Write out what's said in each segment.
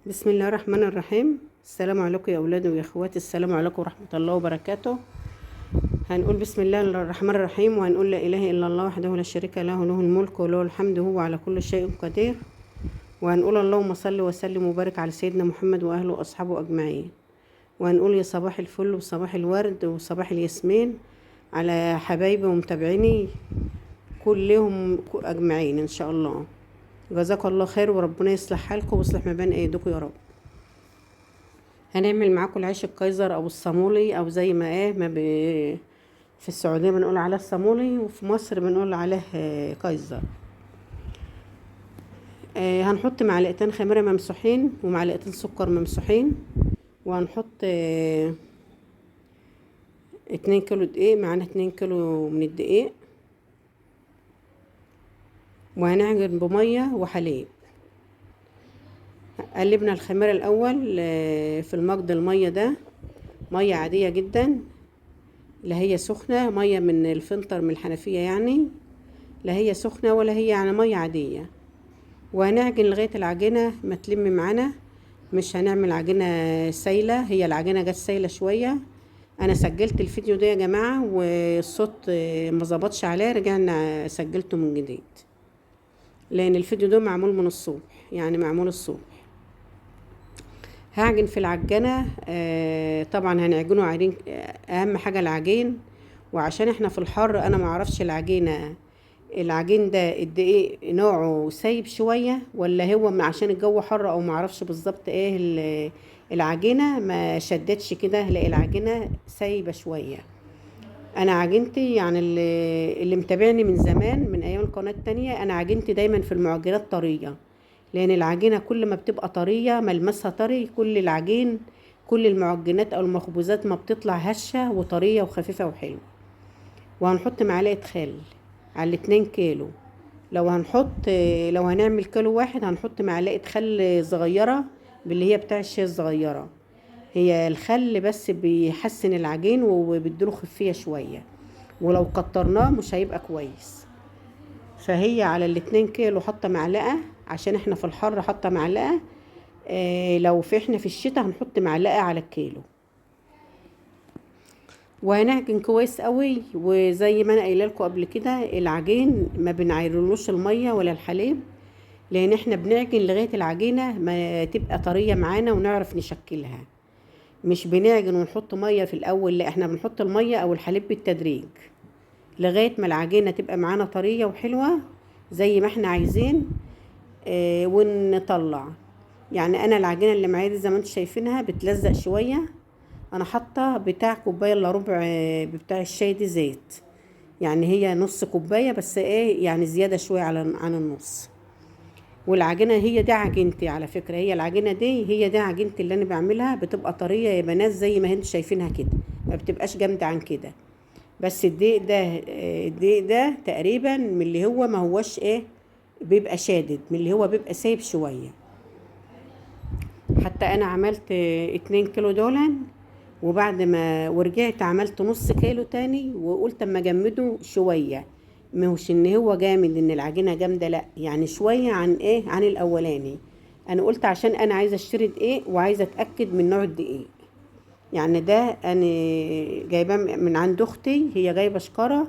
بسم الله الرحمن الرحيم. السلام عليكم يا اولادي ويا اخواتي، السلام عليكم ورحمه الله وبركاته. هنقول بسم الله الرحمن الرحيم، وهنقول لا اله الا الله وحده لا شريك له، له الملك وله الحمد وهو على كل شيء قدير. وهنقول اللهم صل وسلم وبارك على سيدنا محمد واهله واصحابه اجمعين. وهنقول يا صباح الفل وصباح الورد وصباح الياسمين على حبايبي ومتابعيني كلهم اجمعين ان شاء الله. جزاك الله خير، وربنا يصلح حالكم ويصلح ما بين ايديكم يا رب. هنعمل معاكم العيش الكايزر او الصامولي، او زي ما في السعوديه بنقول عليه الصامولي، وفي مصر بنقول عليه كايزر. هنحط معلقتين خميره ممسوحين ومعلقتين سكر ممسوحين، وهنحط 2 كيلو دقيق، معانا 2 كيلو من الدقيق، وهنعجن بميه وحليب. قلبنا الخميره الاول في المجد. الميه ده ميه عاديه جدا، لا هي سخنه، ميه من الفلتر من الحنفيه يعني، لا هي سخنه ولا هي يعني ميه عاديه. وهنعجن لغايه العجينه ما تلم معانا، مش هنعمل عجينه سايله. هي العجينه جت سايله شويه. انا سجلت الفيديو ده يا جماعه والصوت ما ظبطش عليه، رجعنا سجلته من جديد، لان الفيديو ده معمول من الصبح، يعني معمول الصبح. هعجن في العجانة. طبعا هنعجنه عجين، اهم حاجة العجين. وعشان احنا في الحر انا معرفش العجين ده الدقيق نوعه سايب شوية ولا هو عشان الجو حر، او معرفش بالظبط ايه العجينة ما شدتش كده، لا العجينة سايبة شوية. انا عجنتي يعني اللي متابعني من زمان من ايام القناة التانية، انا عجنتي دايما في المعجنات طرية، لان العجينه كل ما بتبقى طريه ملمسها طري، كل العجين كل المعجنات او المخبوزات ما بتطلع هشه وطريه وخفيفه وحلوه. وهنحط معلقه خل على 2 كيلو. لو هنعمل كيلو واحد هنحط معلقه خل صغيره، باللي هي بتاع الشاي الصغيره. هي الخل بس بيحسن العجين وبيديله خفيه شويه، ولو كترناه مش هيبقى كويس. فهي على 2 كيلو حاطه معلقه، عشان احنا في الحر حاطه معلقه. لو احنا في الشتاء هنحط معلقه على الكيلو. وهنعجن كويس قوي، وزي ما انا قايله لكم قبل كده العجين ما بنعيرلوش الميه ولا الحليب، لان احنا بنعجن لغايه العجينه ما تبقى طريه معانا ونعرف نشكلها. مش بنعجن ونحط ميه في الاول، لا احنا بنحط الميه او الحليب بالتدريج لغايه ما العجينه تبقى معانا طريه وحلوه زي ما احنا عايزين. ونطلع. يعني انا العجينه اللي معايا دي زي ما انتم شايفينها بتلزق شويه. انا حاطه بتاع كوبايه الا ربع بتاع الشاي دي زيت، يعني هي نص كوبايه بس، يعني زياده شويه عن النص. والعجينه هي دي عجينتي على فكره، هي العجينه دي هي دي عجينتي اللي انا بعملها، بتبقى طريه يا بنات زي ما انتم شايفينها كده، ما بتبقاش جامده عن كده. بس الدقيق ده تقريبا من اللي هو ما هوش بيبقى شادد، من اللي هو بيبقى سايب شويه. حتى انا عملت 2 كيلو دولا، وبعد ما ورجعت عملت نص كيلو تاني، وقلت اما جمده شوية. مش ان هو جامد ان العجينة جامدة، لا يعني شوية عن الاولاني. انا قلت عشان انا عايزة اشتري دقيق وعايزة اتأكد من نوع الدقيق. يعني ده انا جايباه من عند اختي، هي جايبة شكارة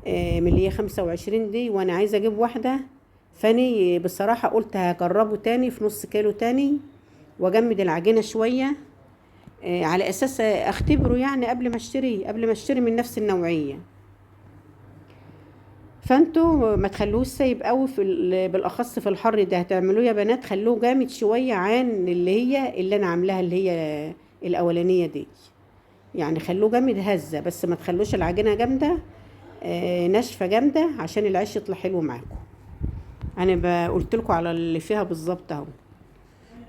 من اللي هي 25 دي، وانا عايزة اجيب واحدة. فاني بصراحة قلت هجربه تاني في نص كيلو تاني، واجمد العجينة شوية على اساس اختبره، يعني قبل ما اشتري من نفس النوعية. فانتوا ما تخلوش سايب قوي بالاخص في الحر ده، هتعملوه يا بنات خلوه جامد شوية عن اللي انا عاملاها اللي هي الاولانية دي. يعني خلوه جامد هزة، بس ما تخلوش العجينة جامدة ناشفة جامدة، عشان العيش يطلع حلو معاكم. انا قلت لكم على اللي فيها بالظبط اهو.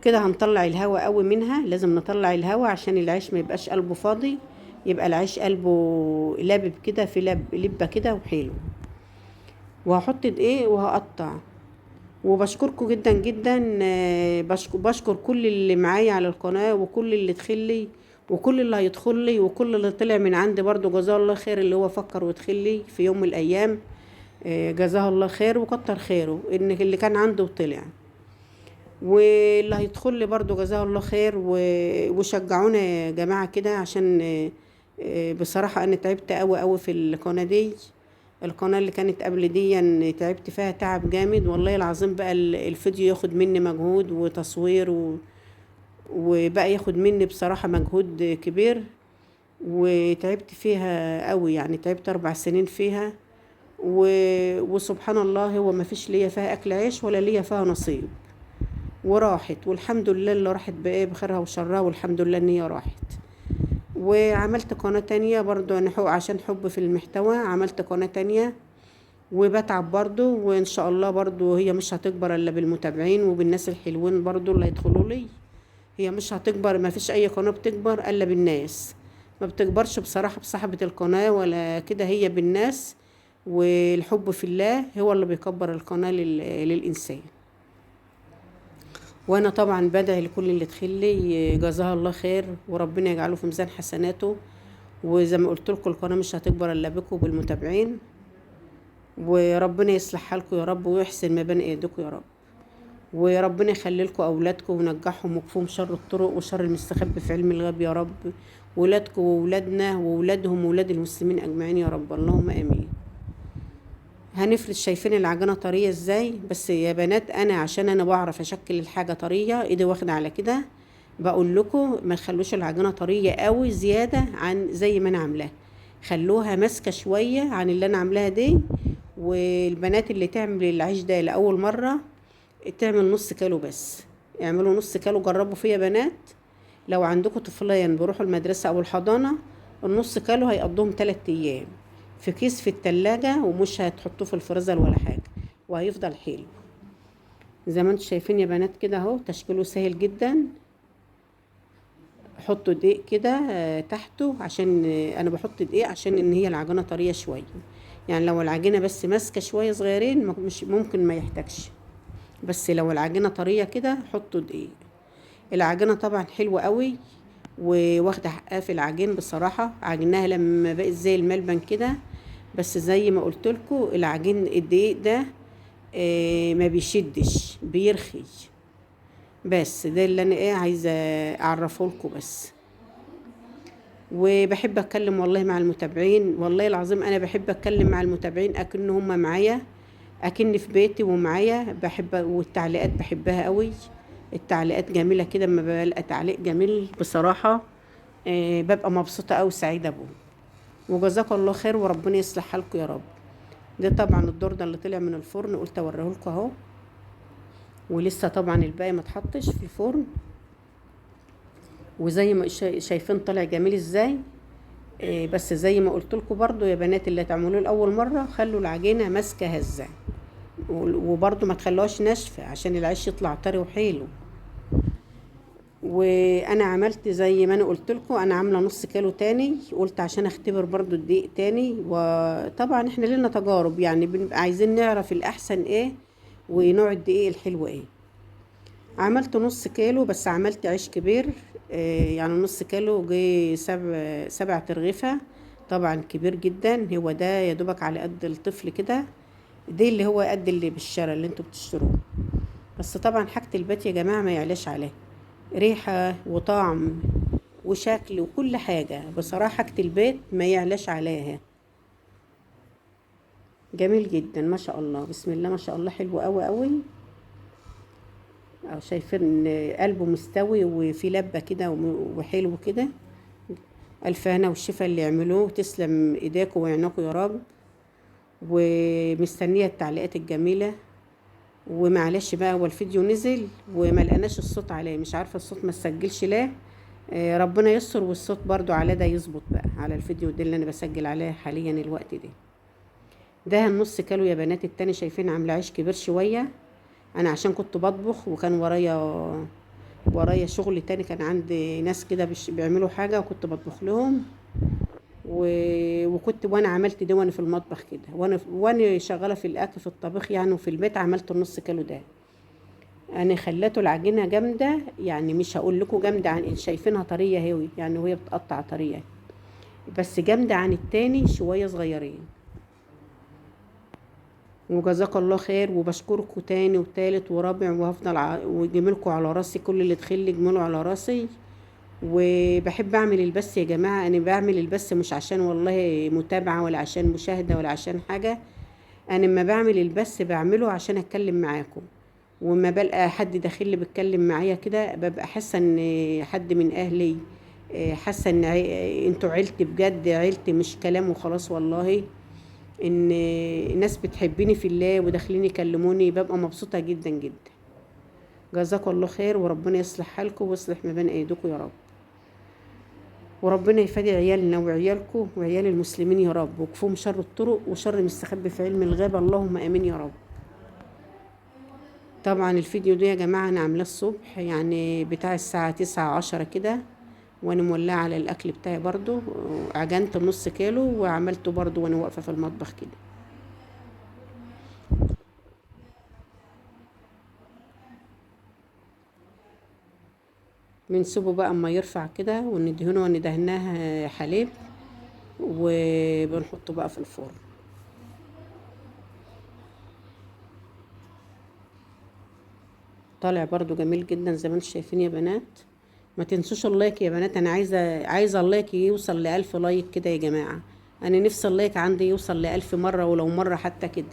كده هنطلع الهواء قوي منها، لازم نطلع الهواء عشان العيش ما يبقاش قلبه فاضي، يبقى العيش قلبه لابب كده في لبه كده وحلو. وهحط دقيق وهقطع. وبشكركم جدا جدا، بشكر كل اللي معايا على القناة، وكل اللي دخلي، وكل اللي هيدخل لي، وكل اللي طلع من عندي برضو جزاه الله خير، اللي هو فكر ويدخل لي في يوم من الايام. جزاه الله خير وكتر خيره ان اللي كان عنده وطلع. واللي هيدخل لي برضو جزاه الله خير وشجعونا يا جماعة كده، عشان بصراحة انا تعبت قوي قوي في القناة دي. القناة اللي كانت قبل دي يعني تعبت فيها تعب جامد والله العظيم. بقى الفيديو ياخد مني مجهود وتصوير وبقى ياخد مني بصراحة مجهود كبير، وتعبت فيها قوي يعني، تعبت 4 سنين فيها. وسبحان الله هو ما فيش ليا فيها اكل عيش ولا ليا فيها نصيب، وراحت والحمد لله. اللي راحت بايه بخيرها وشرها، والحمد لله ان هي راحت. وعملت قناة تانية برضو انا عشان حب في المحتوى، عملت قناة تانية وبتعب برضو، وان شاء الله برضو هي مش هتكبر الا بالمتابعين وبالناس الحلوين برضو اللي هيدخلوا لي. هي مش هتكبر، ما فيش اي قناة بتكبر الا بالناس، ما بتكبرش بصراحة بصاحبة القناة ولا كده، هي بالناس. والحب في الله هو اللي بيكبر القناة للإنسان. وانا طبعا بدعي لكل اللي تخلي جزاها الله خير، وربنا يجعله في ميزان حسناته. وزي ما قلت لكم القناة مش هتكبر الا بكم بالمتابعين، وربنا يصلح حالكم يا رب ويحسن ما بين ايديكم يا رب. وربنا يخلي لكم اولادكم وينجحهم ويكفوهم شر الطرق وشر المستخبي في علم الغيب يا رب. ولادكم وولادنا وولادهم وولاد المسلمين اجمعين يا رب، اللهم امين. هنفرد. شايفين العجينه طريه ازاي؟ بس يا بنات انا عشان انا بعرف اشكل الحاجه طريه، ايدي واخده على كده، بقول لكم ما تخلوش العجينه طريه قوي زياده عن زي ما انا عاملاها، خلوها ماسكه شويه عن اللي انا عاملاها دي. والبنات اللي تعمل العيش ده لاول مره تعمل نص كيلو بس، اعملوا نص كيلو، جربوا فيا بنات. لو عندكم طفلين بيروحوا المدرسة او الحضانة، النص كيلو هيقضوهم 3 ايام في كيس في التلاجة، ومش هتحطوه في الفريزر ولا حاجة، وهيفضل حلو زي ما انتم شايفين يا بنات كده اهو. تشكيله سهل جدا. حطوا دقيق كده تحته، عشان انا بحط دقيق عشان ان هي العجينة طرية شوية. يعني لو العجينة بس ماسكة شوية صغيرين مش ممكن ما يحتاجش، بس لو العجينة طرية كده حطوا دقيق. العجينة طبعا حلوة قوي، وواخدة حقها في العجين بصراحة. عجناها لما بقت زي الملبن كده، بس زي ما قلت لكم العجين الدقيق ده ما بيشدش، بيرخي. بس ده اللي انا عايزة اعرفه لكم بس. وبحب اتكلم والله مع المتابعين، والله العظيم انا بحب اتكلم مع المتابعين اكن هم معايا، اكن في بيتي ومعايا. بحب، والتعليقات بحبها قوي. التعليقات جميلة كده، اما بلقى تعليق جميل بصراحة ببقى مبسوطة قوي سعيدة بيه. وجزاكم الله خير وربنا يصلح حالكم يا رب. ده طبعا الدور ده اللي طلع من الفرن، قلت اوريه لكم اهو. ولسه طبعا الباقي ما اتحطش في الفرن. وزي ما شايفين طلع جميل ازاي. بس زي ما قلت لكم برضو يا بنات اللي تعملوه لاول مره، خلوا العجينه ماسكه هزه، وبرضو ما تخلوهاش ناشفه عشان العيش يطلع طري وحلو. وانا عملت زي ما انا قلت لكم، انا عامله نص كيلو تاني، قلت عشان اختبر برضو الدقيق تاني. وطبعا احنا لنا تجارب يعني، بنبقى عايزين نعرف الاحسن ايه ونوع الدقيق الحلو ايه. عملت نص كيلو، بس عملت عيش كبير. يعني نص كيلو جه 7 ترغيفة، طبعا كبير جدا. هو ده يا دوبك على قد الطفل كده، دي اللي هو قد اللي بالشارع اللي انتوا بتشتروه. بس طبعا حاجة البيت يا جماعة ما يعلاش عليه، ريحة وطعم وشكل وكل حاجة. بصراحة حاجة البيت ما يعلاش عليها. جميل جدا ما شاء الله، بسم الله ما شاء الله، حلو قوي قوي. أو شايفين قلبه مستوي وفي لبة كده وحلو كده. ألف هنا والشفا اللي يعملوه، تسلم ايديكم وعينكم يا رب. ومستنية التعليقات الجميلة. ومعلش بقى هو الفيديو نزل وما لقناش الصوت عليه، مش عارفة الصوت ما سجلش ليه. ربنا يستر والصوت برضو على ده يظبط بقى على الفيديو ده اللي انا بسجل عليه حاليا الوقت ده النص كيلو يا بنات. التاني شايفين عامله عيش كبير شوية. انا عشان كنت بطبخ وكان ورايا شغل تاني، كان عندي ناس كده بيعملوا حاجة وكنت بطبخ لهم. وكنت وانا عملت ده وانا في المطبخ كده، وانا شغالة في الاكل في الطبخ يعني، وفي البيت عملت النص كيلو ده. انا خليته العجينة جامدة يعني، مش هقول لكم جامدة عن شايفينها طرية هوي يعني، وهي بتقطع طرية، بس جامدة عن التاني شوية صغيرين. وجزاك الله خير، وبشكركم تاني وتالت ورابع، وهفضل وجميلكم على راسي، كل اللي تخلي جميله على راسي. وبحب اعمل البث يا جماعه، انا بعمل البث مش عشان والله متابعه ولا عشان مشاهده ولا عشان حاجه. انا لما بعمل البث بعمله عشان اتكلم معاكم، وما بلقى حد داخل لي بيتكلم معايا كده ببقى حاسه ان حد من اهلي، حاسه ان انتوا عيلتي بجد، عيلتي مش كلام وخلاص والله. ان الناس بتحبني في الله وداخلين يكلموني، ببقى مبسوطه جدا جدا. جزاكم الله خير، وربنا يصلح حالكم ويصلح ما بين ايديكم يا رب، وربنا يفادي عيالنا وعيالكم وعيال المسلمين يا رب، وكفوهم شر الطرق وشر مستخبي في علم الغيب، اللهم امين يا رب. طبعا الفيديو ده يا جماعه انا عاملاه الصبح، يعني بتاع الساعه 9 10 كده، وانا مولعه على الاكل بتاعي برضو، عجنت نص كيلو وعملته برضو وانا واقفه في المطبخ كده. بنسيبه بقى اما يرفع كده، وندهنه وندهناه حليب، وبنحطه بقى في الفرن. طالع برضو جميل جدا زي ما انتم شايفين يا بنات. ما تنسوش اللايك يا بنات، انا عايزه اللايك يوصل ل1000 لايك كده يا جماعه. انا نفسي اللايك عندي يوصل ل1000 مره، ولو مره حتى كده.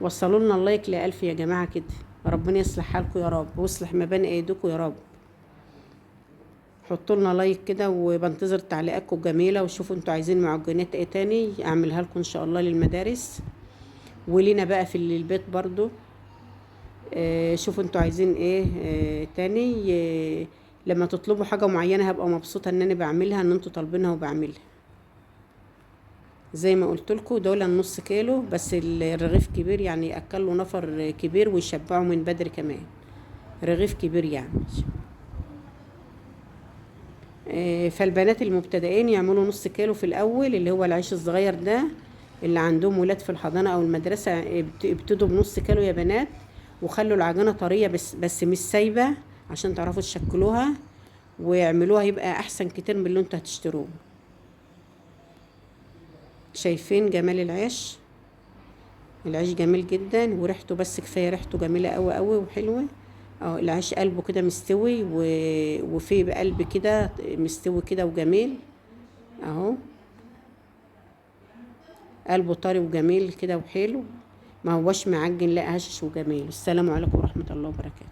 وصلوا لنا اللايك ل1000 يا جماعه كده. ربنا يصلح حالكم يا رب، ويصلح ما بين ايديكم يا رب. حطوا لنا لايك كده، وبنتظر تعليقاتكم جميله، وشوفوا انتوا عايزين معجنات ايه تاني اعملها لكم ان شاء الله للمدارس، ولينا بقى في البيت برضو. شوفوا انتوا عايزين ايه تاني. لما تطلبوا حاجة معينة هبقى مبسوطة ان انا بعملها، ان انتوا طالبينها وبعملها. زي ما قلت لكم دول النص كيلو بس، الرغيف كبير يعني ياكلوا نفر كبير ويشبعوا من بدري كمان، رغيف كبير يعني. فالبنات المبتدئين يعملوا نص كيلو في الاول، اللي هو العيش الصغير ده، اللي عندهم ولاد في الحضانة او المدرسة ابتدوا بنص كيلو يا بنات. وخلوا العجينة طرية بس مش سايبة، عشان تعرفوا تشكلوها ويعملوها، يبقى احسن كتير من اللي انتوا هتشتروه. شايفين جمال العيش؟ العيش جميل جدا وريحته، بس كفايه ريحته جميله قوي قوي وحلوه. اه العيش قلبه كده مستوي وفيه بقلب كده مستوي كده وجميل اهو. قلبه طري وجميل كده وحلو، ما هوش معجن، لا هشش وجميل. السلام عليكم ورحمه الله وبركاته.